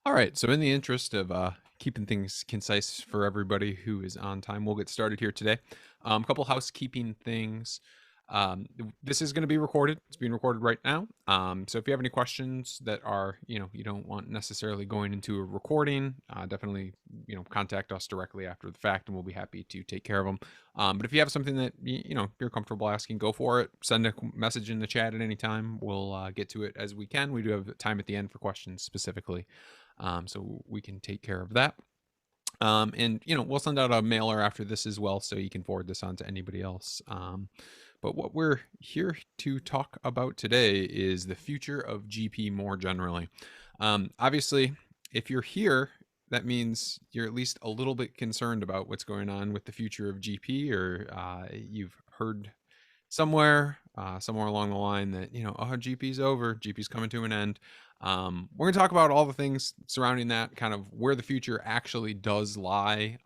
All right. So, in the interest of keeping things concise for everybody who is on time, we'll get started here today. A couple housekeeping things. This is going to be recorded. It's being recorded right now. So, if you have any questions that are, you don't want necessarily going into a recording, definitely, contact us directly after the fact, and we'll be happy to take care of them. But if you have something that you're comfortable asking, go for it. Send a message in the chat at any time. We'll get to it as we can. We do have time at the end for questions specifically, so we can take care of that. And we'll send out a mailer after this as well, so you can forward this on to anybody else. But what we're here to talk about today is the future of GP more generally. Obviously, if you're here, that means you're at least a little bit concerned about what's going on with the future of GP, or you've heard somewhere along the line that oh, GP's over, GP's coming to an end. We're going to talk about all the things surrounding that, kind of where the future actually does lie.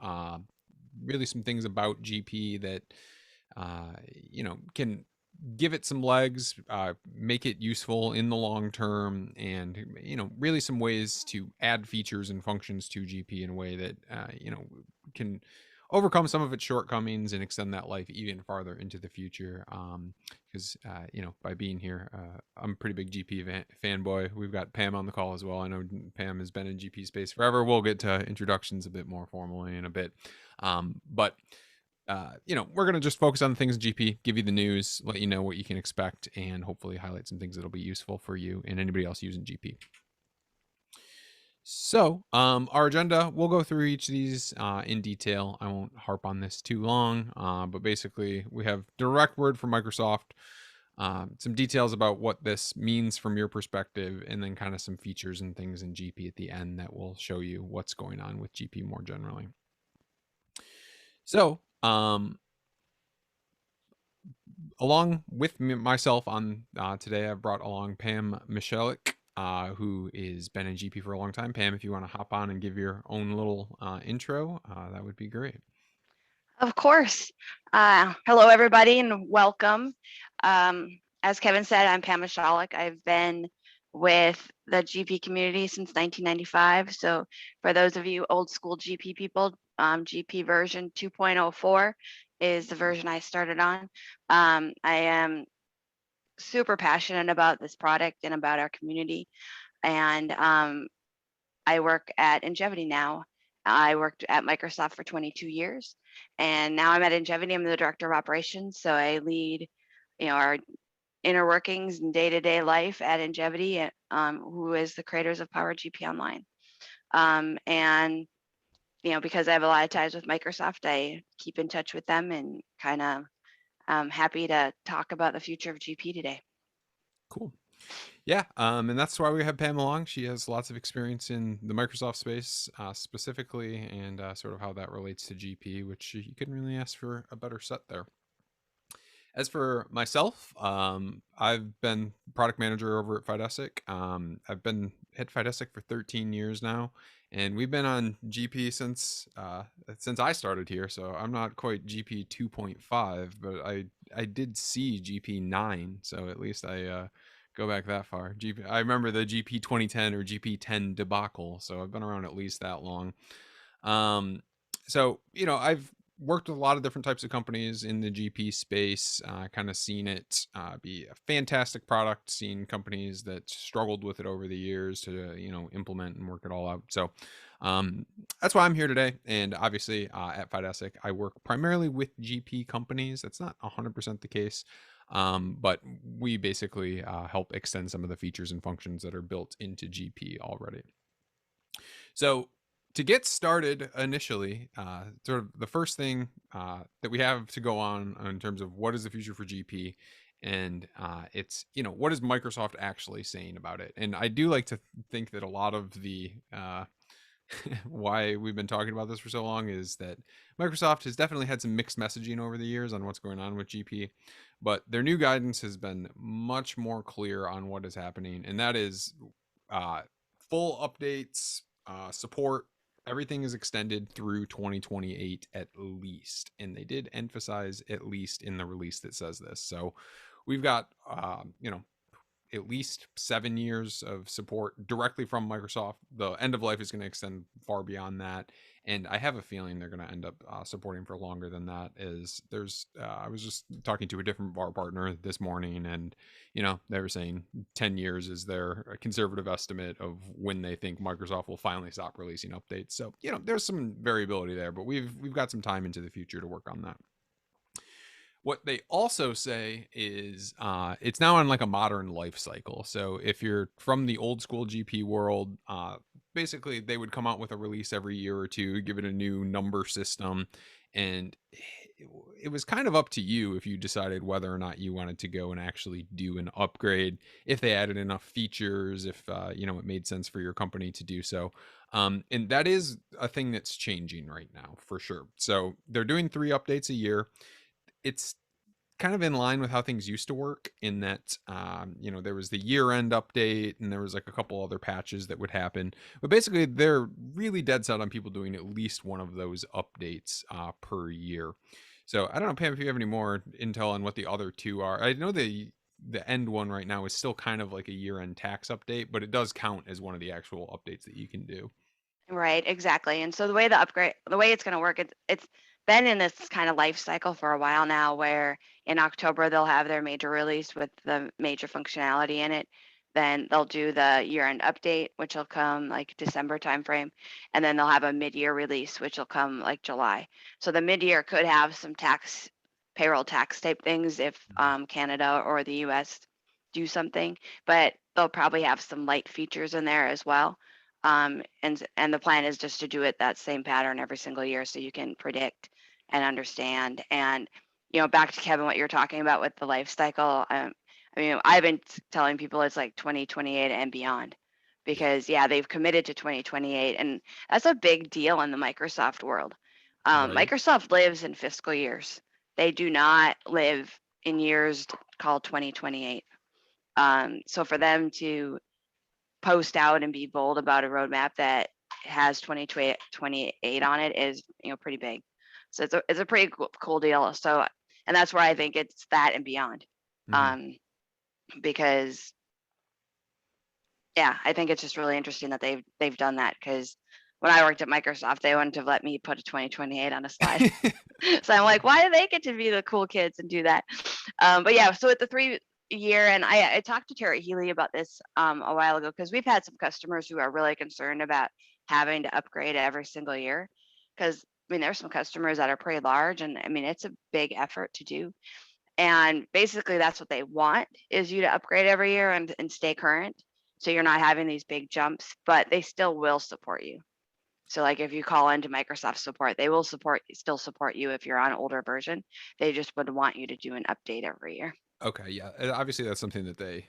Really, some things about GP that can give it some legs, make it useful in the long term, and really some ways to add features and functions to GP in a way that can overcome some of its shortcomings and extend that life even farther into the future. Because by being here, I'm a pretty big GP fanboy. We've got Pam on the call as well. I know Pam has been in GP space forever. We'll get to introductions a bit more formally in a bit, but we're going to just focus on the things in GP, give you the news, let you know what you can expect, and hopefully highlight some things that'll be useful for you and anybody else using GP. So, our agenda, we'll go through each of these in detail. I won't harp on this too long, but basically, we have direct word from Microsoft, some details about what this means from your perspective, and then kind of some features and things in GP at the end that will show you what's going on with GP more generally. So, along with myself on today, I've brought along Pam Michalik, who has been in GP for a long time. Pam, if you want to hop on and give your own little intro, that would be great. Of course. Hello, everybody, and welcome. As Kevin said, I'm Pam Mashalik. I've been with the GP community since 1995. So for those of you old school GP people, GP version 2.04 is the version I started on. I am super passionate about this product and about our community. And I work at Ingevity now. I worked at Microsoft for 22 years, and now I'm at Ingevity. I'm the director of operations, so I lead, our inner workings and day-to-day life at Ingevity, who is the creators of Power GP Online. And because I have a lot of ties with Microsoft, I keep in touch with them and kind of happy to talk about the future of GP today. Cool. Yeah, and that's why we have Pam along. She has lots of experience in the Microsoft space specifically, and sort of how that relates to GP, which you couldn't really ask for a better set there. As for myself, I've been product manager over at Fidesic. I've been at Fidesic for 13 years now, and we've been on GP since I started here. So I'm not quite GP 2.5, but I did see GP 9. So at least I go back that far. I remember the GP 2010 or GP 10 debacle. So I've been around at least that long. So I've worked with a lot of different types of companies in the GP space, kind of seen it be a fantastic product, seen companies that struggled with it over the years to, implement and work it all out. So that's why I'm here today. And obviously at Fidesic, I work primarily with GP companies. That's not 100% the case. But we basically help extend some of the features and functions that are built into GP already. So to get started initially, sort of the first thing that we have to go on in terms of what is the future for GP, and it's what is Microsoft actually saying about it. And I do like to think that a lot of the why we've been talking about this for so long is that Microsoft has definitely had some mixed messaging over the years on what's going on with GP, but their new guidance has been much more clear on what is happening, and that is full updates, support. Everything is extended through 2028 at least, and they did emphasize at least in the release that says this. So we've got at least 7 years of support directly from Microsoft. The end of life is going to extend far beyond that, and I have a feeling they're going to end up supporting for longer than that. Is there's I was just talking to a different VAR partner this morning, and they were saying 10 years is their conservative estimate of when they think Microsoft will finally stop releasing updates. So there's some variability there, but we've got some time into the future to work on that. What they also say is it's now on like a modern life cycle. So if you're from the old school GP world, basically they would come out with a release every year or two, give it a new number system, and it was kind of up to you if you decided whether or not you wanted to go and actually do an upgrade, if they added enough features, if it made sense for your company to do so. And that is a thing that's changing right now for sure. So they're doing 3 updates a year. It's kind of in line with how things used to work in that there was the year-end update and there was like a couple other patches that would happen, but basically they're really dead set on people doing at least one of those updates per year. So I don't know, Pam, if you have any more intel on what the other 2 are. I know the end one right now is still kind of like a year-end tax update, but it does count as one of the actual updates that you can do. Right, exactly. And so the way it's going to work, it's been in this kind of life cycle for a while now, where in October they'll have their major release with the major functionality in it. Then they'll do the year-end update, which will come like December timeframe, and then they'll have a mid-year release, which will come like July. So the mid-year could have some payroll tax type things if Canada or the U.S. do something, but they'll probably have some light features in there as well. And the plan is just to do it that same pattern every single year, so you can predict and understand. And back to Kevin, what you're talking about with the life cycle. I mean, I've been telling people it's like 2028 and beyond, because they've committed to 2028, and that's a big deal in the Microsoft world. Right. Microsoft lives in fiscal years. They do not live in years called 2028. So for them to post out and be bold about a roadmap that has 2028 on it is pretty big. So it's a pretty cool deal. So, and that's where I think it's that and beyond. Because I think it's just really interesting that they've done that, because when I worked at Microsoft, they wouldn't have let me put a 2028 on a slide. So I'm like, why do they get to be the cool kids and do that? But so at the 3-year, and I talked to Terry Healy about this a while ago, because we've had some customers who are really concerned about having to upgrade every single year, because there's some customers that are pretty large, and it's a big effort to do. And basically that's what they want, is you to upgrade every year and stay current, so you're not having these big jumps, but they still will support you. So like if you call into Microsoft support, they will still support you if you're on an older version. They just would want you to do an update every year. Okay, yeah. Obviously, that's something that their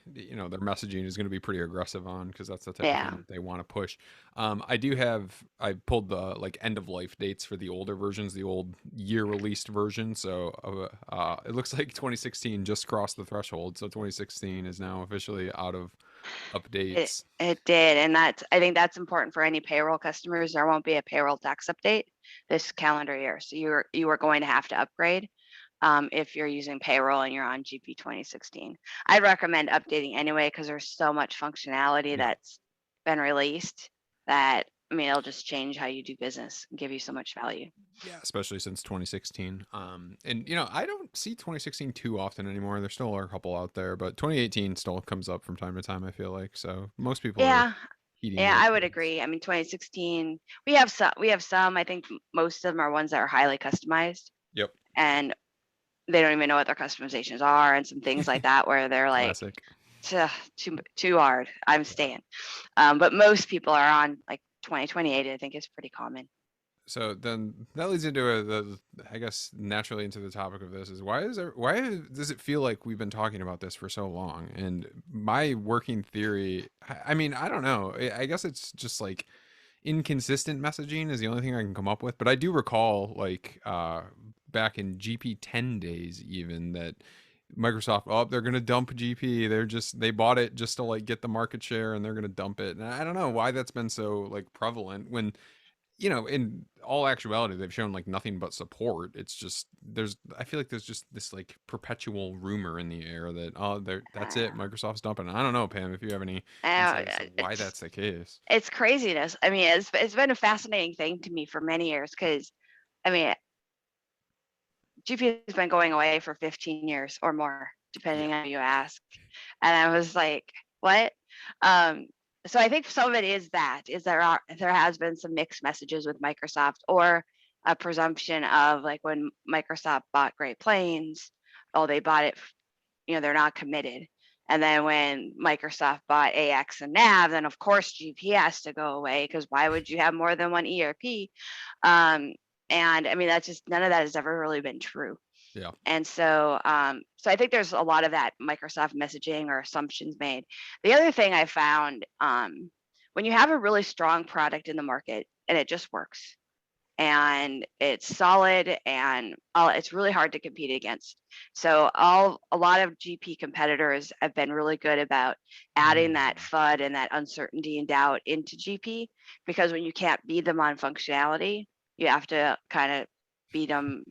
messaging is going to be pretty aggressive on, because that's the type of thing Yeah. that they want to push. I pulled the like end of life dates for the older versions, the old year released version. So it looks like 2016 just crossed the threshold. So 2016 is now officially out of updates. It did, and I think that's important for any payroll customers. There won't be a payroll tax update this calendar year, so you are going to have to upgrade if you're using payroll and you're on GP 2016. I'd recommend updating anyway, because there's so much functionality Yeah. that's been released that it'll just change how you do business and give you so much value. Yeah, especially since 2016. And I don't see 2016 too often anymore. There still are a couple out there, but 2018 still comes up from time to time, I feel like. So most people are Yeah, heeding yeah, those I would things. agree. 2016, we have some. I think most of them are ones that are highly customized, Yep. and they don't even know what their customizations are, and some things like that where they're like, Classic. too hard, I'm staying. But most people are on like 2028, I think is pretty common. So then that leads into I guess naturally into the topic of this is why does it feel like we've been talking about this for so long? And my working theory, I don't know. I guess it's just like inconsistent messaging is the only thing I can come up with. But I do recall like back in GP 10 days even that Microsoft, they're gonna dump GP. They bought it just to like get the market share and they're gonna dump it. And I don't know why that's been so like prevalent when in all actuality, they've shown like nothing but support. It's just I feel like there's just this like perpetual rumor in the air that that's it, Uh, Microsoft's dumping. I don't know, Pam, if you have any uh, insight as to why it's that's the case. it's craziness. I mean, it's been a fascinating thing to me for many years because I mean, GP has been going away for 15 years or more, Yeah. depending on who you ask. And I was like, what? Um, so I think some of it is there has been some mixed messages with Microsoft or a presumption of like when Microsoft bought Great Plains, oh, they bought it, they're not committed. And then when Microsoft bought AX and Nav, then of course GP has to go away because why would you have more than one ERP? Um, and I mean, that's just none of that has ever really been true. Yeah. And so I think there's a lot of that Microsoft messaging or assumptions made. The other thing I found, when you have a really strong product in the market and it just works and it's solid and it's really hard to compete against. So a lot of GP competitors have been really good about adding that Mm. FUD and that uncertainty and doubt into GP because when you can't beat them on functionality, you have to kind of beat them,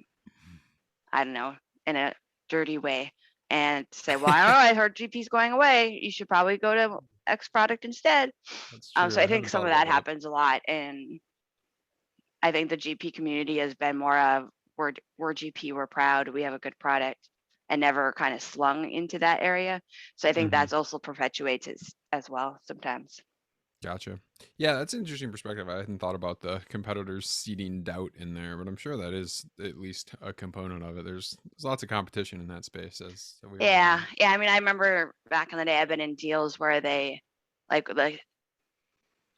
I don't know, in a dirty way and say, well, I don't know, I heard GP's going away. You should probably go to X product instead. That's So true. I I think hadn't some thought of about that that. happens a lot. And I think the GP community has been more of we're GP, we're proud, we have a good product, and never kind of slung into that area. So I think Hmm. that's also perpetuates it as well sometimes. Gotcha. Yeah, that's an interesting perspective. I hadn't thought about the competitors seeding doubt in there, but I'm sure that is at least a component of it. There's lots of competition in that space, as we all know. Yeah. I mean, I remember back in the day, I've been in deals where they like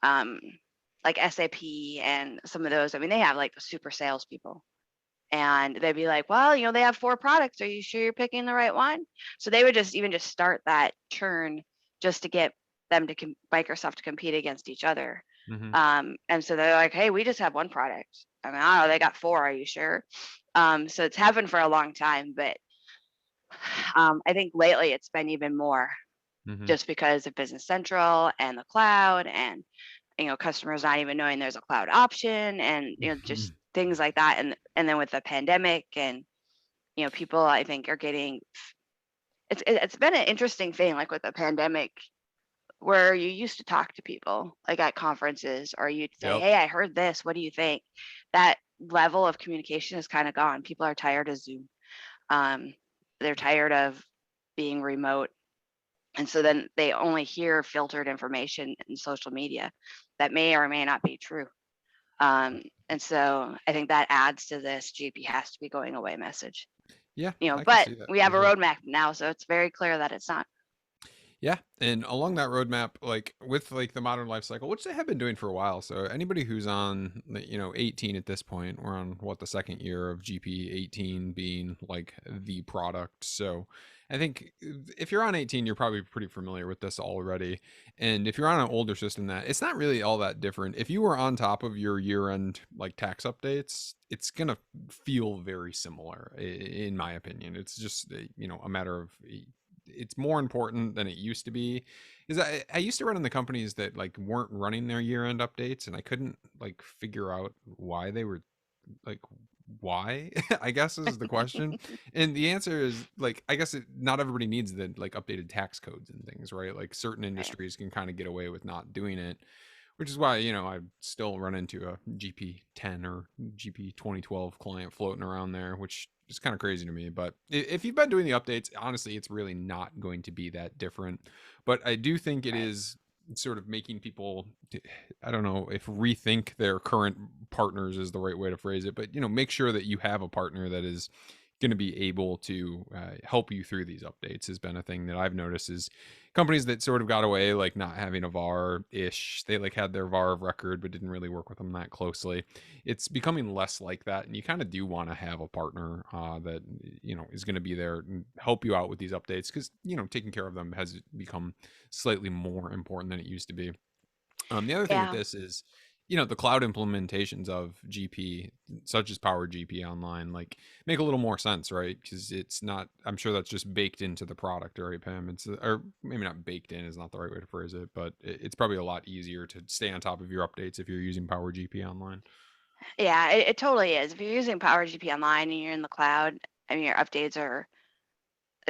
um like SAP and some of those. I mean, they have like super salespeople, and they'd be like, "Well, they have 4 products. Are you sure you're picking the right one?" So they would just start that churn just to get them to Microsoft to compete against each other. Hmm. And so they're like, "Hey, we just have 1 product." I mean, I don't know, they got 4. Are you sure? So it's happened for a long time, but I think lately it's been even more Hmm. just because of Business Central and the cloud and customers not even knowing there's a cloud option and just things like that and then with the pandemic and people I think are getting it's been an interesting thing like with the pandemic where you used to talk to people like at conferences or you'd say, Yep. hey, I heard this, what do you think? That level of communication is kind of gone. People are tired of Zoom. um, they're tired of being remote. And so then they only hear filtered information in social media that may or may not be true. And so I think that adds to this GP has to be going away message. Yeah, I can But see that we for have a sure. roadmap now, so it's very clear that it's not. Yeah, and along that roadmap, like with like the modern life cycle, which they have been doing for a while. So anybody who's on, 18 at this point, we're on what the second year of GP 18 being like the product. So I think if you're on 18, you're probably pretty familiar with this already. And if you're on an older system, that it's not really all that different. If you were on top of your year-end like tax updates, it's gonna feel very similar, in my opinion. It's just a matter of it's more important than it used to be. Is I used to run in the companies that like weren't running their year end updates, and I couldn't like figure out why they were like why. I guess is the question, and the answer is like I guess not everybody needs the like updated tax codes and things, right? Like certain Right. industries can kind of get away with not doing it, which is why I still run into a GP10 or GP 2012 client floating around there, which is kind of crazy to me. But if you've been doing the updates, honestly, it's really not going to be that different. But I do think it Right. is sort of making people, I don't know if rethink their current partners is the right way to phrase it, but make sure that you have a partner that is going to be able to help you through these updates has been a thing that I've noticed is companies that sort of got away like not having a VAR ish. They like had their VAR of record, but didn't really work with them that closely. It's becoming less like that. And you kind of do want to have a partner that, is going to be there and help you out with these updates because, taking care of them has become slightly more important than it used to be. The other thing with Yeah. this is the cloud implementations of GP, such as Power GP Online, like make a little more sense, right? Because it's not. I'm sure that's just baked into the product, right, Pam? Or maybe not baked in is not the right way to phrase it, but it's probably a lot easier to stay on top of your updates if you're using Power GP Online. Yeah, it totally is. If you're using Power GP Online and you're in the cloud, I mean, your updates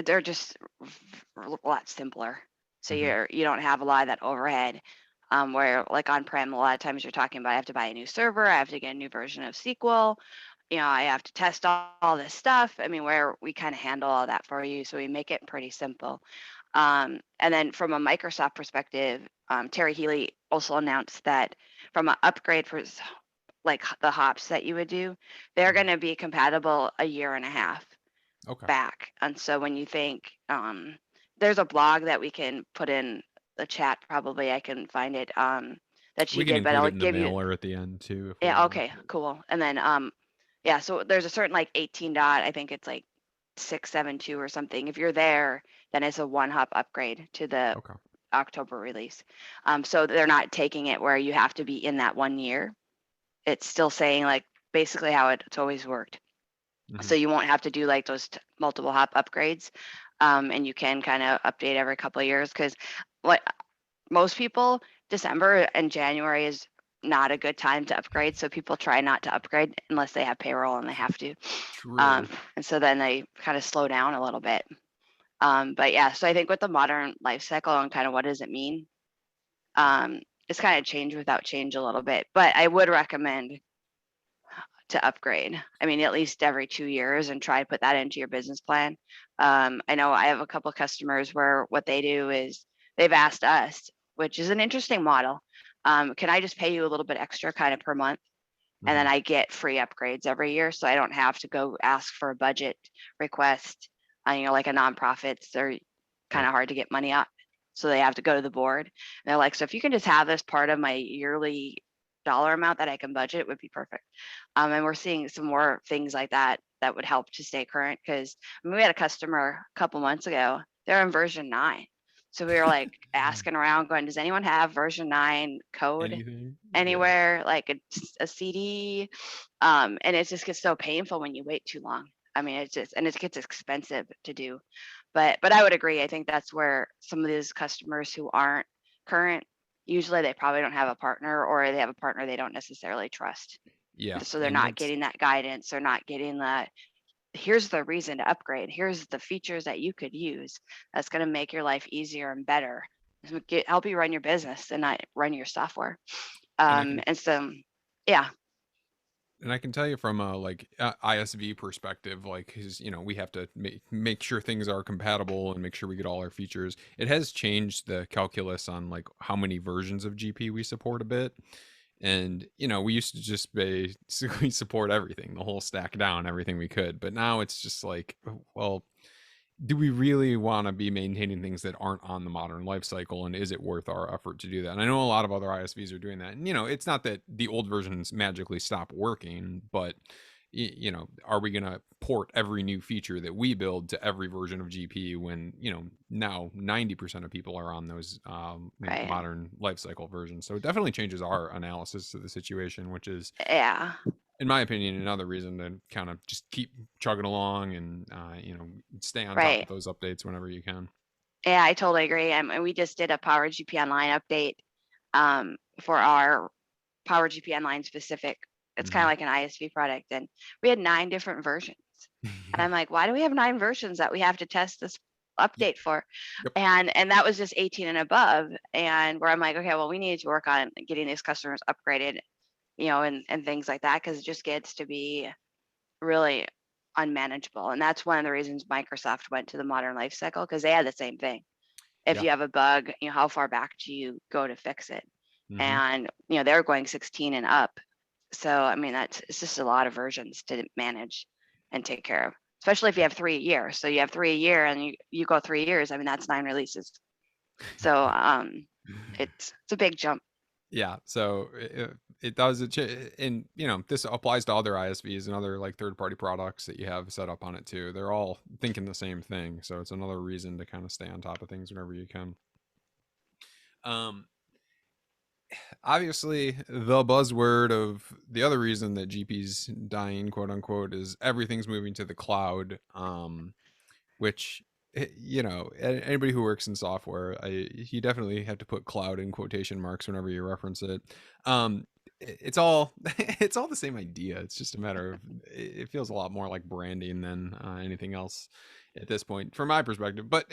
they're just a lot simpler. So Hmm. you don't have a lot of that overhead. Where like on-prem, a lot of times you're talking about I have to buy a new server, I have to get a new version of SQL, I have to test all this stuff. I mean, where we kind of handle all that for you, so we make it pretty simple. And then from a Microsoft perspective, Terry Healy also announced that from an upgrade for like the hops that you would do, they're Hmm. going to be compatible a year and a half Okay. back. And so when you think, there's a blog that we can put in the chat, probably I can find it, that she We can did, but include I'll it in the give you, mailer at the end too if we yeah, want. okay, cool. And then, yeah, so there's a certain like 18 dot, I think it's like 672 or something. If you're there, then it's a one hop upgrade to the Okay. October release. So they're not taking it where you have to be in that 1 year. It's still saying like basically how it's always worked. Hmm. So you won't have to do like those multiple hop upgrades. And you can kind of update every couple of years, because what most people, December and January is not a good time to upgrade. So people try not to upgrade unless they have payroll and they have to. True. And so then they kind of slow down a little bit. But yeah, so I think with the modern life cycle and kind of what does it mean, it's kind of change without change a little bit. But I would recommend to upgrade. I mean, at least every 2 years, and try to put that into your business plan. I know I have a couple of customers where what they do is they've asked us, which is an interesting model. Can I just pay you a little bit extra kind of per month? And Hmm. then I get free upgrades every year. So I don't have to go ask for a budget request. Like a nonprofits, they're kind Right. of hard to get money up. So they have to go to the board. And they're like, so if you can just have this part of my yearly dollar amount that I can budget, it would be perfect. And we're seeing some more things like that that would help to stay current. Because we had a customer a couple months ago, they're in version 9. So we were like asking around, going, does anyone have version 9 code Anything? Yeah. anywhere, like a CD? And it just gets so painful when you wait too long. I mean, and it gets expensive to do. But I would agree. I think that's where some of these customers who aren't current, usually they probably don't have a partner, or they have a partner they don't necessarily trust. Yeah. So they're And not that's getting that guidance. They're not getting the, here's the reason to upgrade. Here's the features that you could use that's going to make your life easier and better. Help you run your business and not run your software. and I can And so, yeah, And I can tell you from a like ISV perspective, like because we have to make sure things are compatible and make sure we get all our features. It has changed the calculus on like how many versions of GP we support a bit, and we used to just basically support everything, the whole stack down, everything we could. But now it's just like, well, do we really want to be maintaining things that aren't on the modern life cycle, and is it worth our effort to do that? And I know a lot of other ISVs are doing that, and it's not that the old versions magically stop working, but are we going to port every new feature that we build to every version of GP when now 90% of people are on those right. modern life cycle versions? So it definitely changes our analysis of the situation, which is, Yeah, in my opinion, another reason to kind of just keep chugging along and stay on top right. of those updates whenever you can. Yeah, I totally agree. And we just did a Power GP Online update, for our Power GP Online specific. It's kind of Hmm. like an ISV product, and we had 9 different versions. And I'm like, why do we have 9 versions that we have to test this update for? Yep. And that was just 18 and above. And where I'm like, okay, well, we need to work on getting these customers upgraded, and things like that, because it just gets to be really unmanageable. And that's one of the reasons Microsoft went to the modern life cycle, because they had the same thing. If Yeah. you have a bug, how far back do you go to fix it? Hmm. And they're going 16 and up. So I mean, it's just a lot of versions to manage and take care of, especially if you have 3 a year. So you have 3 a year, and you go 3 years. I mean, that's 9 releases. So it's a big jump. Yeah. So it does and this applies to other ISVs and other like third party products that you have set up on it too. They're all thinking the same thing. So it's another reason to kind of stay on top of things whenever you can. Um, Obviously, the buzzword of the other reason that GP's dying, quote unquote, is everything's moving to the cloud. Which anybody who works in software, you definitely have to put cloud in quotation marks whenever you reference it. It's all it's all the same idea. It's just a matter of it feels a lot more like branding than anything else at this point, from my perspective. But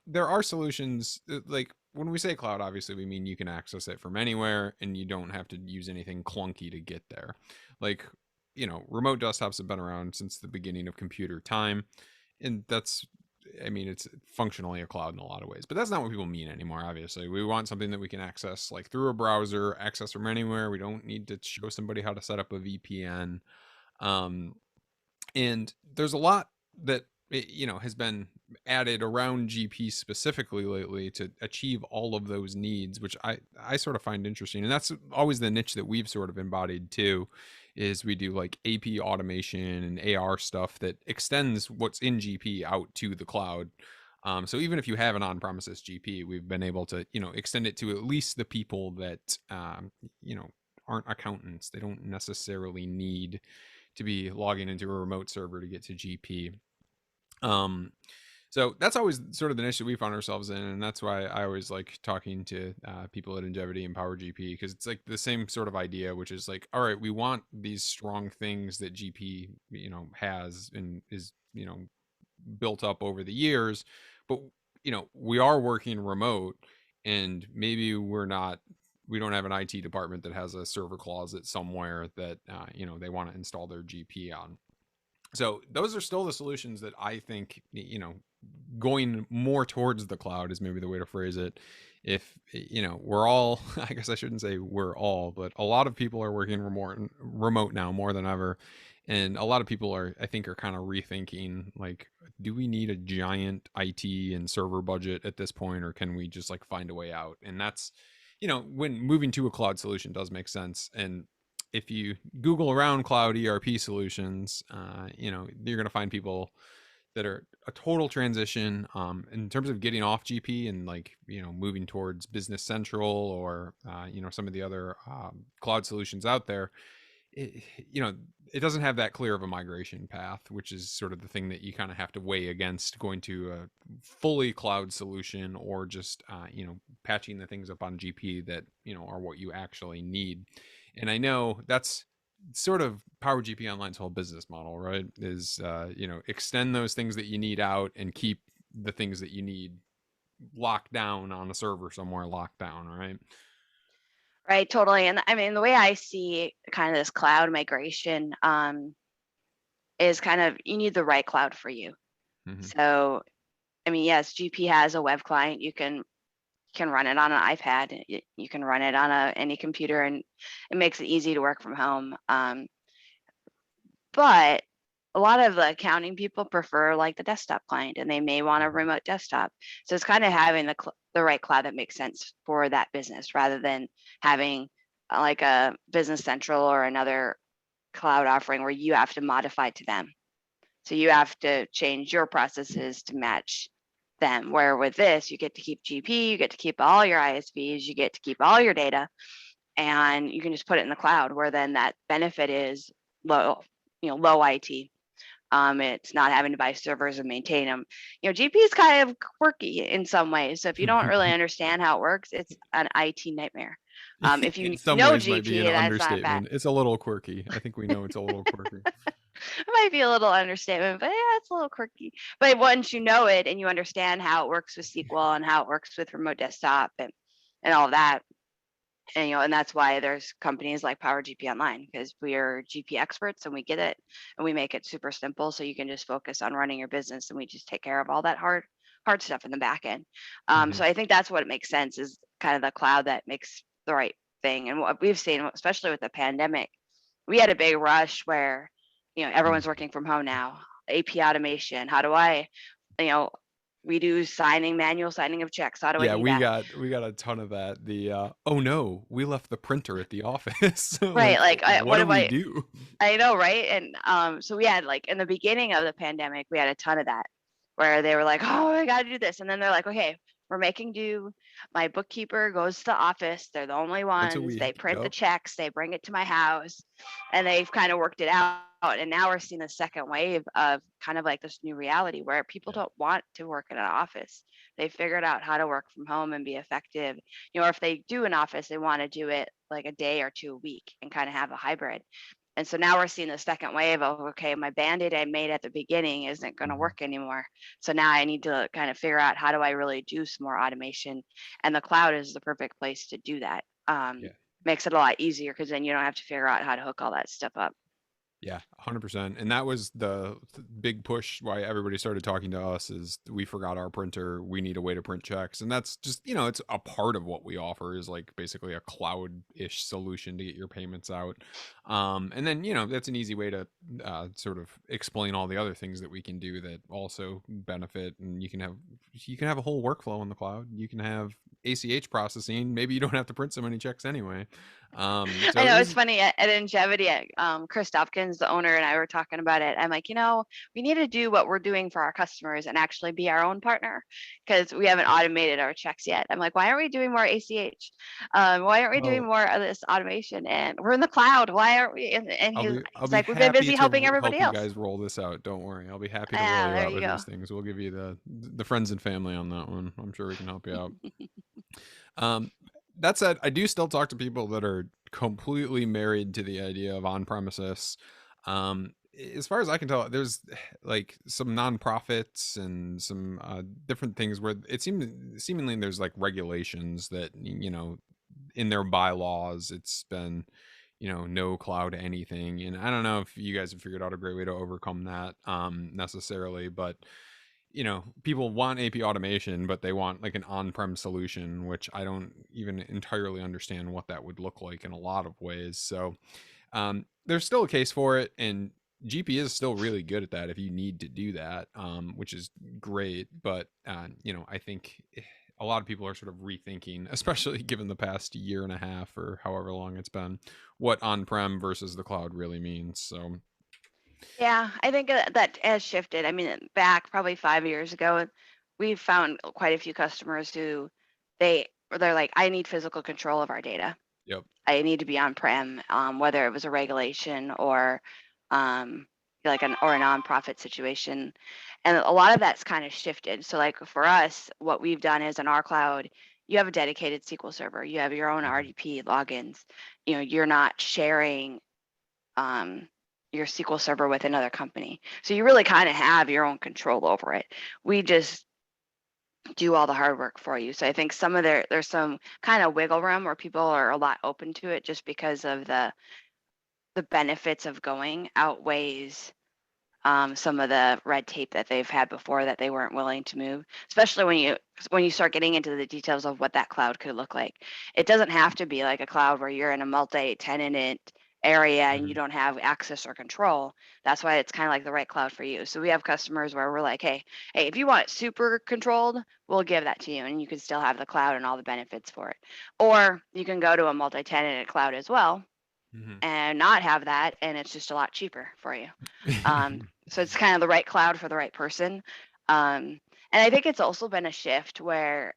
there are solutions. Like when we say cloud, obviously we mean you can access it from anywhere, and you don't have to use anything clunky to get there. Like remote desktops have been around since the beginning of computer time, and that's, I mean, it's functionally a cloud in a lot of ways, but that's not what people mean anymore. Obviously, we want something that we can access like through a browser, access from anywhere. We don't need to show somebody how to set up a VPN. um, and there's a lot that has been added around GP specifically lately to achieve all of those needs, which I sort of find interesting. And that's always the niche that we've sort of embodied too, is we do like AP automation and AR stuff that extends what's in GP out to the cloud. So even if you have an on-premises GP, we've been able to extend it to at least the people that aren't accountants. They don't necessarily need to be logging into a remote server to get to GP. So that's always sort of the niche that we found ourselves in, and that's why I always like talking to people at Ingevity and PowerGP, because it's like the same sort of idea, which is like, all right, we want these strong things that GP has and is built up over the years, but we are working remote, and maybe we don't have an IT department that has a server closet somewhere that they want to install their GP on. So those are still the solutions that I think going more towards the cloud is maybe the way to phrase it. If we're all I guess I shouldn't say we're all, but a lot of people are working remote now more than ever, and a lot of people I think are kind of rethinking, like, do we need a giant IT and server budget at this point, or can we just like find a way out? And that's when moving to a cloud solution does make sense. And if you Google around cloud ERP solutions, you're going to find people that are a total transition in terms of getting off GP and like moving towards Business Central or some of the other cloud solutions out there. It, it doesn't have that clear of a migration path, which is sort of the thing that you kind of have to weigh against going to a fully cloud solution, or just patching the things up on GP that are what you actually need. And I know that's sort of PowerGP Online's whole business model, right? Is extend those things that you need out and keep the things that you need locked down on a server somewhere, locked down, right? Right, totally. And I mean, the way I see kind of this cloud migration is kind of, you need the right cloud for you. Mm-hmm. So, I mean, yes, GP has a web client. You can run it on an iPad. You can run it on any computer, and it makes it easy to work from home. But a lot of the accounting people prefer like the desktop client, and they may want a remote desktop. So it's kind of having the right cloud that makes sense for that business, rather than having like a Business Central or another cloud offering where you have to modify to them. So you have to change your processes to match them. Where with this, you get to keep GP, you get to keep all your ISVs, you get to keep all your data, and you can just put it in the cloud, where then that benefit is low, low IT. It's not having to buy servers and maintain them. GP is kind of quirky in some ways. So if you don't really understand how it works, it's an IT nightmare. If you In some know ways might be GP, an that's not bad. understatement. It's a little quirky. I think we know it's a little quirky. It might be a little understatement, but yeah, it's a little quirky. But once you know it and you understand how it works with SQL and how it works with remote desktop and all of that, and that's why there's companies like PowerGP Online, because we are GP experts and we get it, and we make it super simple, so you can just focus on running your business, and we just take care of all that hard stuff in the back end. So I think that's what makes sense, is kind of the cloud that makes the right thing. And what we've seen, especially with the pandemic, we had a big rush where everyone's working from home now. AP automation. How do I, we do manual signing of checks. How do I Yeah, do we that? got a ton of that. The oh no, we left the printer at the office. Right. Like, Like, what what do do we do? I know, right? And so we had, like, in the beginning of the pandemic, we had a ton of that, where they were like, oh, I got to do this. And then they're like, okay, we're making do. My bookkeeper goes to the office. They're the only Once a ones. They week. print the Yep. checks, they bring it to my house, and they've kind of worked it out. And now we're seeing a second wave of kind of like this new reality where people Yeah. don't want to work in an office. They figured out how to work from home and be effective. Or if they do an office, they want to do it like a day or two a week and kind of have a hybrid. And so now we're seeing the second wave of, okay, my band-aid I made at the beginning isn't going to Mhm. work anymore. So now I need to kind of figure out how do I really do some more automation. And the cloud is the perfect place to do that. Yeah. Makes it a lot easier because then you don't have to figure out how to hook all that stuff up. Yeah, 100%. And that was the big push why everybody started talking to us is we forgot our printer. We need a way to print checks. And that's just, it's a part of what we offer is like basically a cloud-ish solution to get your payments out. And then, that's an easy way to sort of explain all the other things that we can do that also benefit. And you can have a whole workflow in the cloud. You can have ACH processing. Maybe you don't have to print so many checks anyway. I So know it's there's funny at Ingevity, Chris Dopkins, the owner, and I were talking about it. I'm like, we need to do what we're doing for our customers and actually be our own partner because we haven't automated our checks yet. I'm like, why aren't we doing more ACH? Why aren't we doing well, more of this automation? And we're in the cloud. Why aren't we? And I'll he's, be I'll he's be like, we've been happy busy helping to everybody help you else. guys roll this out. Don't worry. I'll be happy to roll Yeah, you there out you with go. these things. We'll give you the friends and family on that one. I'm sure we can help you out. Um, that said, I do still talk to people that are completely married to the idea of on-premises. As far as I can tell, there's like some nonprofits and some different things where it seems seemingly there's like regulations that in their bylaws it's been no cloud anything, and I don't know if you guys have figured out a great way to overcome that necessarily, but people want AP automation, but they want like an on-prem solution, which I don't even entirely understand what that would look like in a lot of ways. So there's still a case for it, and GP is still really good at that if you need to do that, which is great. But I think a lot of people are sort of rethinking, especially given the past year and a half or however long it's been, what on-prem versus the cloud really means. So Yeah, I think that has shifted. I mean, back probably 5 years ago, we found quite a few customers who they're like, I need physical control of our data. yep. I need to be on-prem, whether it was a regulation or like a nonprofit situation. And a lot of that's kind of shifted. So like for us, what we've done is in our cloud, you have a dedicated SQL server. You have your own Mhm. RDP logins. You're not sharing your SQL server with another company. So you really kind of have your own control over it. We just do all the hard work for you. So I think there's some kind of wiggle room where people are a lot open to it just because of the benefits of going outweighs some of the red tape that they've had before that they weren't willing to move, especially when you start getting into the details of what that cloud could look like. It doesn't have to be like a cloud where you're in a multi-tenant area and you Mhm. don't have access or control. That's why it's kind of like the right cloud for you. So we have customers where we're like, hey, if you want it super controlled, we'll give that to you and you can still have the cloud and all the benefits for it. Or you can go to a multi-tenant cloud as well Mhm. and not have that, and it's just a lot cheaper for you. So it's kind of the right cloud for the right person. And I think it's also been a shift where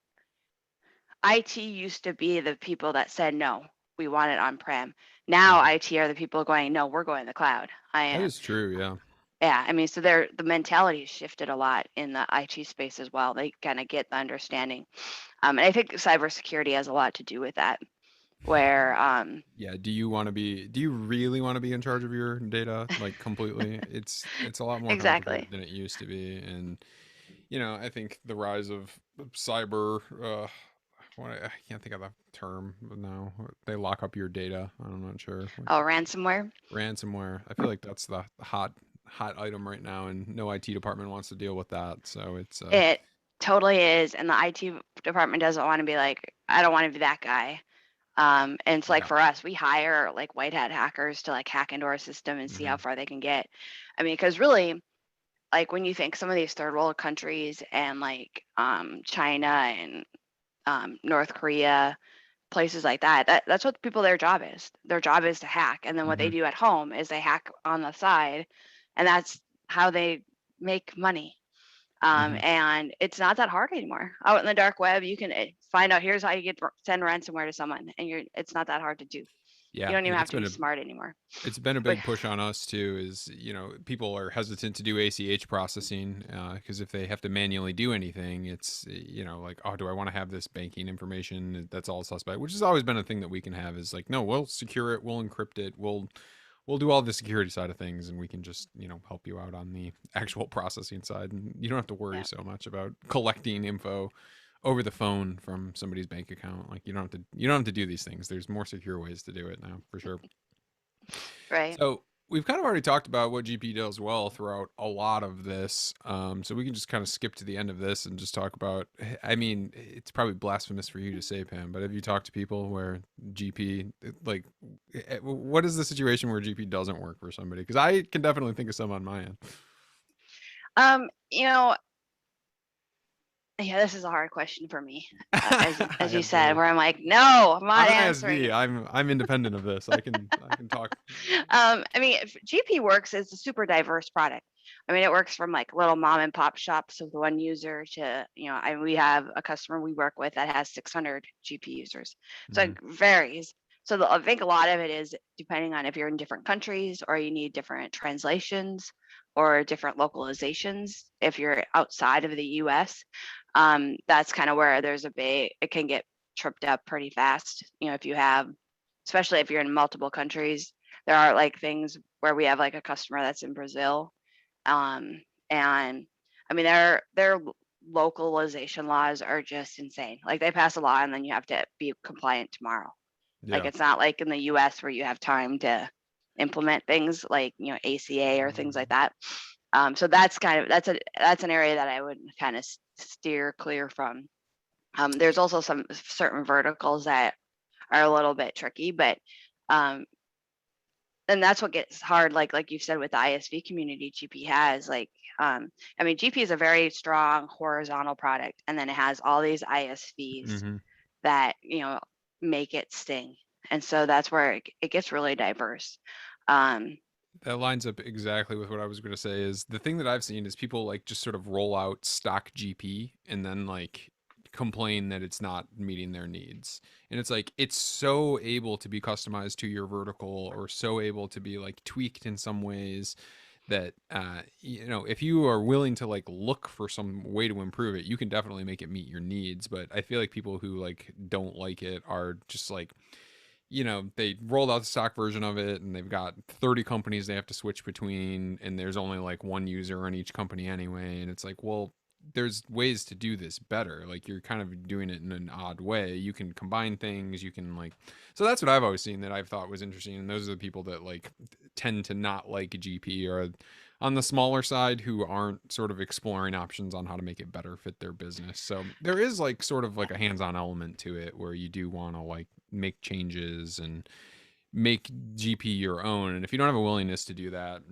IT used to be the people that said, no, we want it on-prem. Now Mhm. IT are the people going, no, we're going to the cloud. I That am. is true. Yeah. Yeah, I mean, so the mentality has shifted a lot in the IT space as well. They kind of get the understanding. And I think cybersecurity has a lot to do with that, where Yeah, do you really want to be in charge of your data like completely? It's a lot more exactly. complicated than it used to be. And I think the rise of cyber I can't think of the term now. They lock up your data. I'm not sure. Like Oh, ransomware. ransomware. I feel like that's the hot item right now, and no IT department wants to deal with that. So it's It totally is. And the IT department doesn't want to be like, I don't want to be that guy. And it's like yeah. for us, we hire like white hat hackers to like hack into our system and see how Hmm. far they can get. I mean, because really, like when you think some of these third world countries and like China and North Korea, places like that's what people their job is. Their job is to hack, and then what they Hmm. do at home is they hack on the side, and that's how they make money. Hmm. And it's not that hard anymore. Out in the dark web, you can find out here's how you send ransomware to someone, and it's not that hard to do. You Yeah, don't and even have to be smart anymore. it's been a But big push on us too. Is people are hesitant to do ACH processing because if they have to manually do anything, it's like, oh, do I want to have this banking information? That's all suspect. Which has always been a thing that we can have. Is like, no, we'll secure it, we'll encrypt it, we'll do all the security side of things, and we can just help you out on the actual processing side, and you don't have to worry yeah, so much about collecting info over the phone from somebody's bank account. Like you don't have to do these things. There's more secure ways to do it now, for sure. right. So we've kind of already talked about what GP does well throughout a lot of this. So we can just kind of skip to the end of this and just talk about. I mean, it's probably blasphemous for you to say, Pam, but have you talked to people where GP, like, what is the situation where GP doesn't work for somebody? Because I can definitely think of some on my end. You know, yeah, this is a hard question for me, as you said, Absolutely. where I'm like, no, I'm I'm not an answering ISV. it. I'm independent of this. I can talk. I mean, if GP Works is a super diverse product. I mean, it works from like little mom and pop shops with one user to, we have a customer we work with that has 600 GP users. So Mhm. it varies. So I think a lot of it is depending on if you're in different countries or you need different translations or different localizations. If you're outside of the US, that's kind of where it can get tripped up pretty fast. If you have, especially if you're in multiple countries, there are like things where we have like a customer that's in Brazil. And I mean, their localization laws are just insane. Like they pass a law and then you have to be compliant tomorrow. Like Yeah. it's not like in the US where you have time to implement things like, ACA or things like that. So that's an area that I would kind of steer clear from. There's also some certain verticals that are a little bit tricky, but um, and that's what gets hard. Like you said with the ISV community, GP has I mean, GP is a very strong horizontal product, and then it has all these ISVs Hmm. that make it sting, and so that's where it gets really diverse. Um, That lines up exactly with what I was going to say. Is the thing that I've seen is people like just sort of roll out stock GP and then like complain that it's not meeting their needs. And it's like it's so able to be customized to your vertical or so able to be like tweaked in some ways that if you are willing to like look for some way to improve it, you can definitely make it meet your needs. But I feel like people who like don't like it are just like they rolled out the stock version of it and they've got 30 companies they have to switch between, and there's only like one user on each company anyway. And it's like, well, there's ways to do this better. Like you're kind of doing it in an odd way. You can combine things, you can like, so that's what I've always seen that I've thought was interesting. And those are the people that like tend to not like GP or on the smaller side who aren't sort of exploring options on how to make it better fit their business. So there is like sort of like a hands-on element to it where you do want to like make changes and make GP your own. And if you don't have a willingness to do that,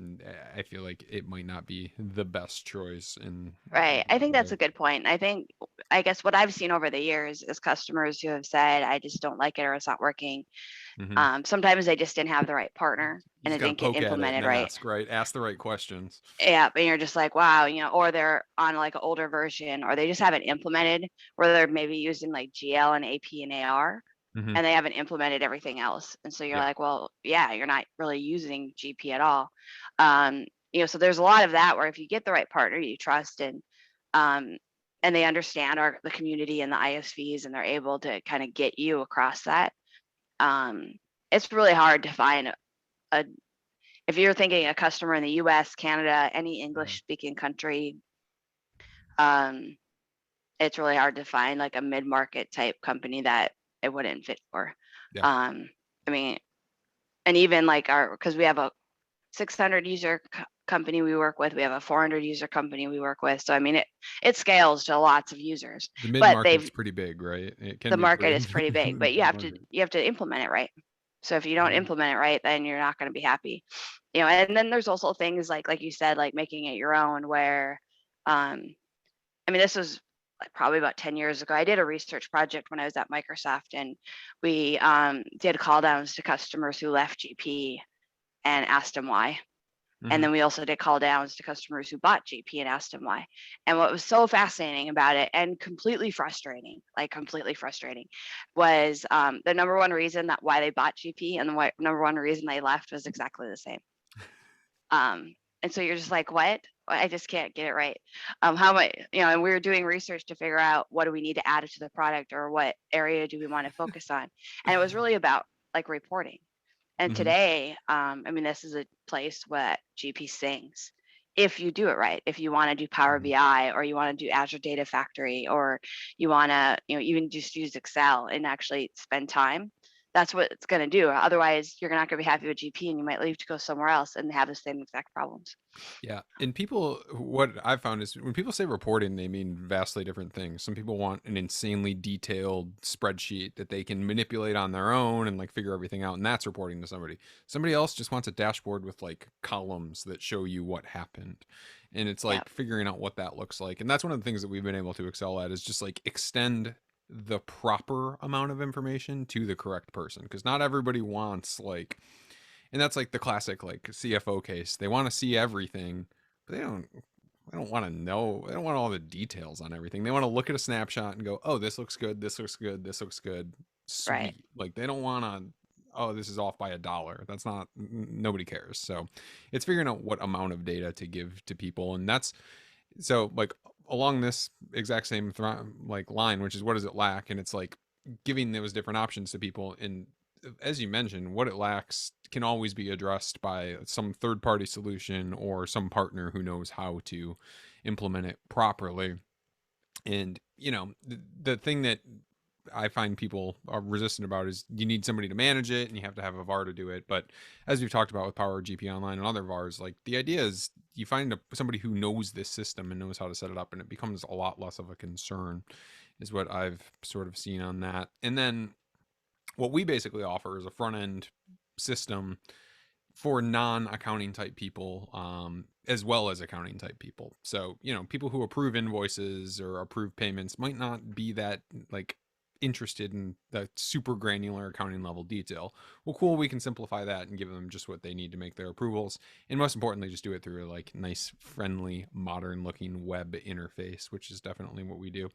I feel like it might not be the best choice in Right. I think that's way. a good point. I guess what I've seen over the years is customers who have said, I just don't like it or it's not working. Mm-hmm. Sometimes they just didn't have the right partner You and just it got to didn't get poke at it and implemented right. ask, right? Ask the right questions. Yeah, and you're just like, wow, or they're on like an older version, or they just haven't implemented, where they're maybe using like GL and AP and AR, Mm-hmm. and they haven't implemented everything else. And so you're Yeah. like, well, yeah, you're not really using GP at all. Um, so there's a lot of that where if you get the right partner you trust um, and they understand the community and the ISVs and they're able to kind of get you across that, um, it's really hard to find a if you're thinking a customer in the US, Canada, any Mm-hmm. English speaking country, um, it's really hard to find like a mid-market type company that it wouldn't fit for. Yeah. Um, I mean, and even like because we have a 600 user company we work with, we have a 400 user company we work with. So I mean, it scales to lots of users, The but mid-market's pretty big, right? It can the be market pretty is pretty big, but you big have to market. implement it right. So if you don't Mhm. implement it right, then you're not going to be happy. And then there's also things like you said, like making it your own where I mean, this was like probably about 10 years ago. I did a research project when I was at Microsoft, and we did call downs to customers who left GP and asked them why. And Hmm. then we also did call downs to customers who bought GP and asked them why. And what was so fascinating about it and completely frustrating, like completely frustrating, was the number one reason that why they bought GP and the number one reason they left was exactly the same. And so you're just like, what? I just can't get it right. How much, and we were doing research to figure out what do we need to add to the product or what area do we want to focus on. And it was really about like reporting. And Hmm. today, I mean, this is a place where GP sings. If you do it right, if you want to do Power Hmm. BI or you want to do Azure Data Factory or you want to, even just use Excel and actually spend time, that's what it's going to do. Otherwise, you're not going to be happy with GP and you might leave to go somewhere else and have the same exact problems. Yeah. And people, what I've found is when people say reporting, they mean vastly different things. Some people want an insanely detailed spreadsheet that they can manipulate on their own and like figure everything out. And that's reporting to somebody. Somebody else just wants a dashboard with like columns that show you what happened. And it's Yeah, like figuring out what that looks like. And that's one of the things that we've been able to excel at is just like extend the proper amount of information to the correct person. Because not everybody wants like, and that's like the classic like CFO case. They want to see everything, but they don't want to know. They don't want all the details on everything. They want to look at a snapshot and go, "Oh, this looks good. This looks good. This looks good. right. Sweet." Like they don't want to, "Oh, this is off by $1." That's not, nobody cares. So, it's figuring out what amount of data to give to people, and that's so like along this exact same like line, which is what does it lack, and it's like giving those different options to people. And as you mentioned, what it lacks can always be addressed by some third party solution or some partner who knows how to implement it properly. And the thing that I find people are resistant about is you need somebody to manage it and you have to have a VAR to do it. But as we've talked about with Power GP Online and other VARs, like the idea is you find somebody who knows this system and knows how to set it up, and it becomes a lot less of a concern, is what I've sort of seen on that. And then what we basically offer is a front end system for non-accounting type people, as well as accounting type people. So people who approve invoices or approve payments might not be that like interested in the super granular accounting level detail. Well, cool, we can simplify that and give them just what they need to make their approvals, and most importantly just do it through a like nice, friendly, modern looking web interface, which is definitely what we do.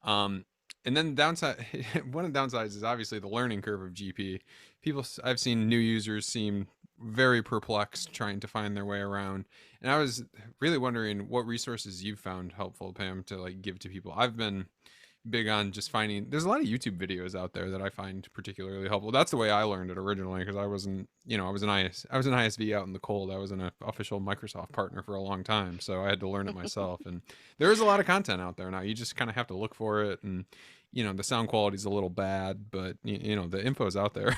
um, and then downside, one of the downsides is obviously the learning curve of GP. People, I've seen new users seem very perplexed trying to find their way around. And I was really wondering what resources you've found helpful, Pam, to like give to people. I've been big on just finding, there's a lot of YouTube videos out there that I find particularly helpful. That's the way I learned it originally, because I wasn't, I was an ISV out in the cold. I was an official Microsoft partner for a long time, so I had to learn it myself. And there is a lot of content out there now. You just kind of have to look for it, and the sound quality is a little bad, but the info's out there.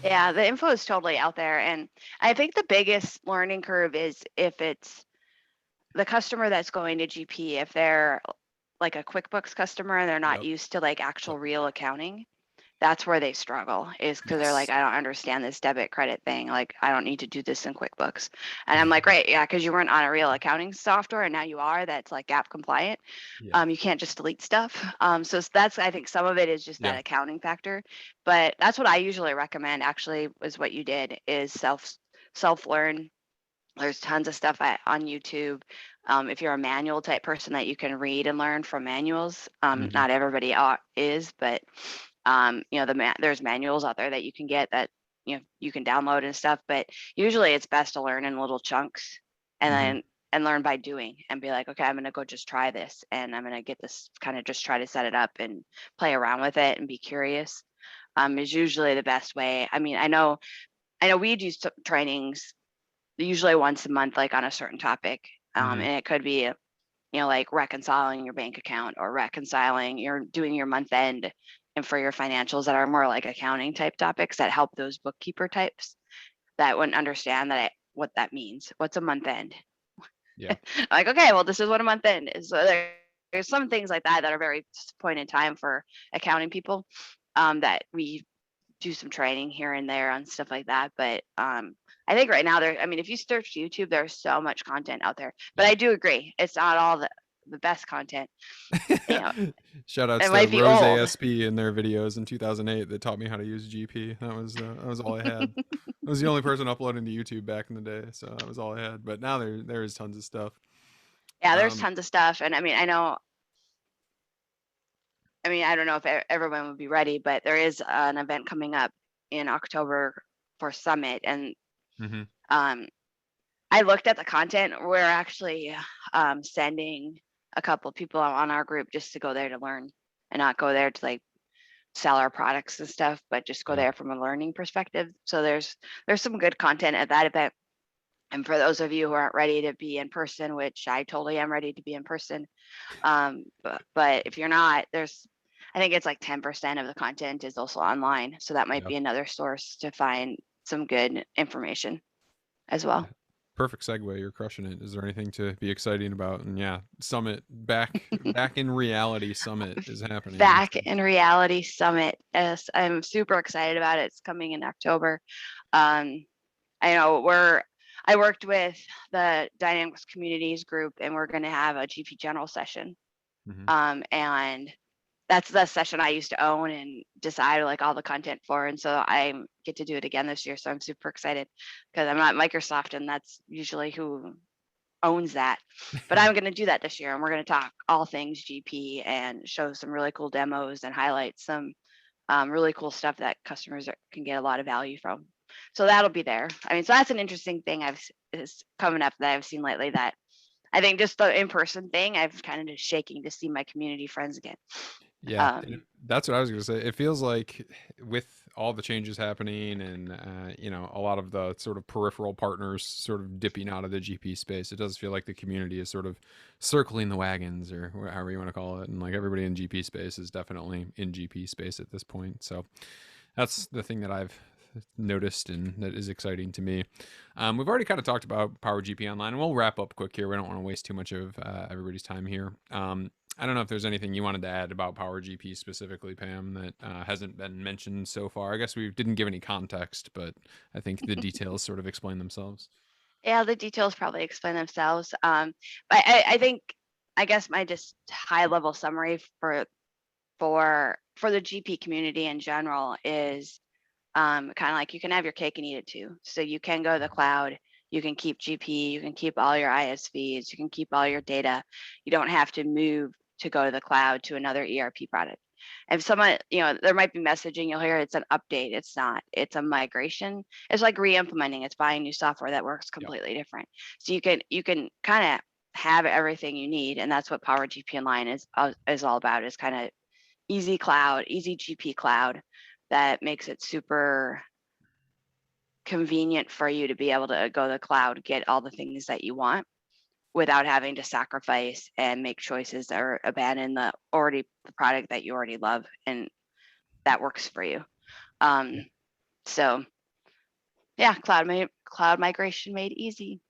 Yeah, the info is totally out there. And I think the biggest learning curve is if it's the customer that's going to GP, if they're like a QuickBooks customer and they're not Yep. used to like actual real accounting, that's where they struggle, is because they're like, Yes. I don't understand this debit credit thing. Like, I don't need to do this in QuickBooks. And I'm like, right, yeah, because you weren't on a real accounting software and now you are, that's like GAAP compliant. Yeah. You can't just delete stuff. So that's, I think some of it is just Yeah. that accounting factor. But that's what I usually recommend actually, is what you did, is self learn. There's tons of stuff on YouTube. If you're a manual type person, that you can read and learn from manuals. Hmm. Not everybody is, but there's manuals out there that you can get that you can download and stuff. But usually it's best to learn in little chunks, and Hmm. then learn by doing, and be like, okay, I'm gonna go just try this, and I'm gonna get this, kind of just try to set it up and play around with it and be curious. Is usually the best way. I mean, I know we do trainings usually once a month, like on a certain topic. Hmm. And it could be, like reconciling your bank account or reconciling, you're doing your month end and for your financials, that are more like accounting type topics that help those bookkeeper types that wouldn't understand what that means. What's a month end? Yeah. Like, okay, well, this is what a month end is. So there's some things like that that are very point in time for accounting people, that we do some training here and there on stuff like that. But I think right now I mean, if you search YouTube, there's so much content out there. But Yeah. I do agree, it's not all that. the best content. You know, Shout outs it to might be Rose old. ASP in their videos in 2008 that taught me how to use GP. That was all I had. I was the only person uploading to YouTube back in the day, so that was all I had. But now there is tons of stuff. Yeah, there's Um, tons of stuff, and I mean, I don't know if everyone would be ready, but there is an event coming up in October for Summit, and mhm. um, I looked at the content. We're actually sending a couple of people on our group just to go there to learn, and not go there to like sell our products and stuff, but just go Yeah. there from a learning perspective. So there's some good content at that event. And for those of you who aren't ready to be in person, which I totally am ready to be in person, but if you're not, I think it's like 10% of the content is also online. So that might Yeah. be another source to find some good information as well. Perfect segue. You're crushing it. Is there anything to be exciting about? And yeah, Summit back in reality. Summit is happening. Back in Reality Summit. Yes, I'm super excited about it. It's coming in October. Um, I know I worked with the Dynamics Communities group, and we're going to have a GP General session. Hmm. And that's the session I used to own and decide like all the content for. And so I get to do it again this year. So I'm super excited because I'm not Microsoft, and that's usually who owns that. But I'm going to do that this year, and we're going to talk all things GP and show some really cool demos and highlight some really cool stuff that customers can get a lot of value from. So that'll be there. I mean, so that's an interesting thing is coming up that I've seen lately, that I think just the in-person thing, I've kind of just shaking to see my community friends again. Yeah, Um, that's what I was going to say. It feels like with all the changes happening and a lot of the sort of peripheral partners sort of dipping out of the GP space, it does feel like the community is sort of circling the wagons, or however you want to call it, and like everybody in GP space is definitely in GP space at this point. So that's the thing that I've noticed and that is exciting to me. We've already kind of talked about Power GP Online, and we'll wrap up quick here. We don't want to waste too much of everybody's time here. I don't know if there's anything you wanted to add about Power GP specifically, Pam, that hasn't been mentioned so far. I guess we didn't give any context, but I think the details sort of explain themselves. yeah, the details probably explain themselves. But I think, I guess my just high level summary for the GP community in general is kind of like you can have your cake and eat it too. So you can go to the cloud, you can keep GP, you can keep all your ISVs, you can keep all your data. You don't have to move to go to the cloud to another ERP product. If someone, there might be messaging, you'll hear it's an update. It's not, it's a migration. It's like re-implementing, it's buying new software that works Yep. completely different. So you can kind of have everything you need. And that's what Power GP Online is all about, is kind of easy cloud, easy GP cloud that makes it super convenient for you to be able to go to the cloud, get all the things that you want without having to sacrifice and make choices or abandon the product that you already love and that works for you. So yeah, cloud migration made easy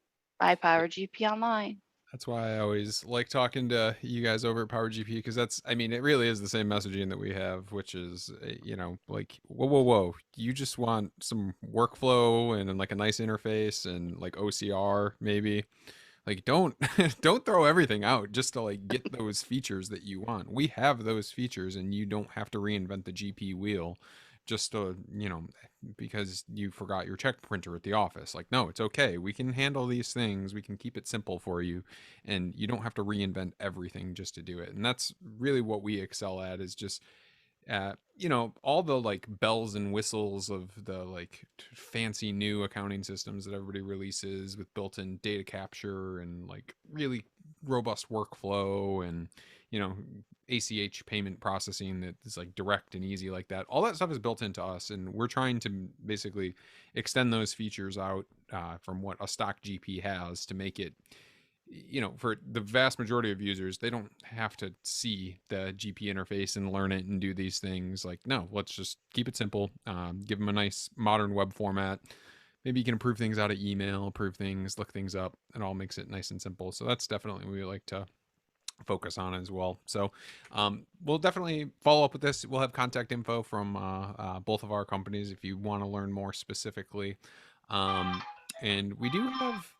by Power GP Online. That's why I always like talking to you guys over at Power GP, because I mean, it really is the same messaging that we have, which is, like, whoa. You just want some workflow and like a nice interface and like OCR, maybe. Like, don't don't throw everything out just to like get those features that you want. We have those features, and you don't have to reinvent the GP wheel just to, because you forgot your check printer at the office. Like, no, it's okay. We can handle these things. We can keep it simple for you, and you don't have to reinvent everything just to do it. And that's really what we excel at, is just all the like bells and whistles of the like fancy new accounting systems that everybody releases with built-in data capture and like really robust workflow and ACH payment processing that is like direct and easy like that. All that stuff is built into us, and we're trying to basically extend those features out from what a stock GP has to make it, for the vast majority of users, they don't have to see the GP interface and learn it and do these things. Like, no, let's just keep it simple. Give them a nice modern web format. Maybe you can approve things out of email, approve things, look things up. It all makes it nice and simple. So that's definitely what we like to focus on as well. So we'll definitely follow up with this. We'll have contact info from both of our companies if you want to learn more specifically. And we do have,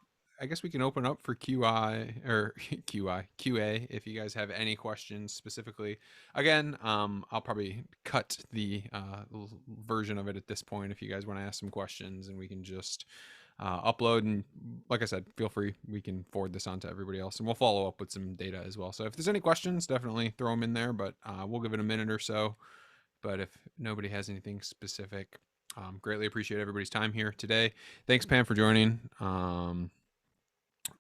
I guess we can open up for QI or QA if you guys have any questions specifically. Again, I'll probably cut the version of it at this point if you guys want to ask some questions, and we can just upload. And like I said, feel free. We can forward this on to everybody else, and we'll follow up with some data as well. So if there's any questions, definitely throw them in there. But we'll give it a minute or so. But if nobody has anything specific, greatly appreciate everybody's time here today. Thanks, Pam, for joining.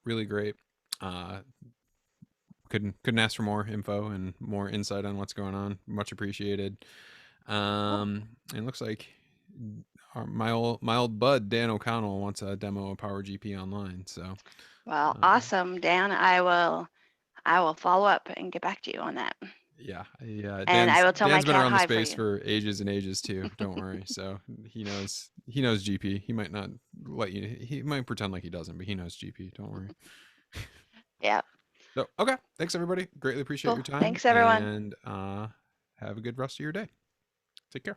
Really great. Couldn't ask for more info and more insight on what's going on. Much appreciated. And it looks like my old bud Dan O'Connell wants a demo of Power GP online. So, well, awesome, Dan. I will follow up and get back to you on that. Yeah, And I will tell Dan's my been cat around the hi for space you. for ages and ages too. Don't worry. So he knows GP. He might not let you. He might pretend like he doesn't, but he knows GP. Don't worry. Yeah. So okay, thanks everybody. Greatly appreciate Cool. your time. Thanks, everyone. And have a good rest of your day. Take care.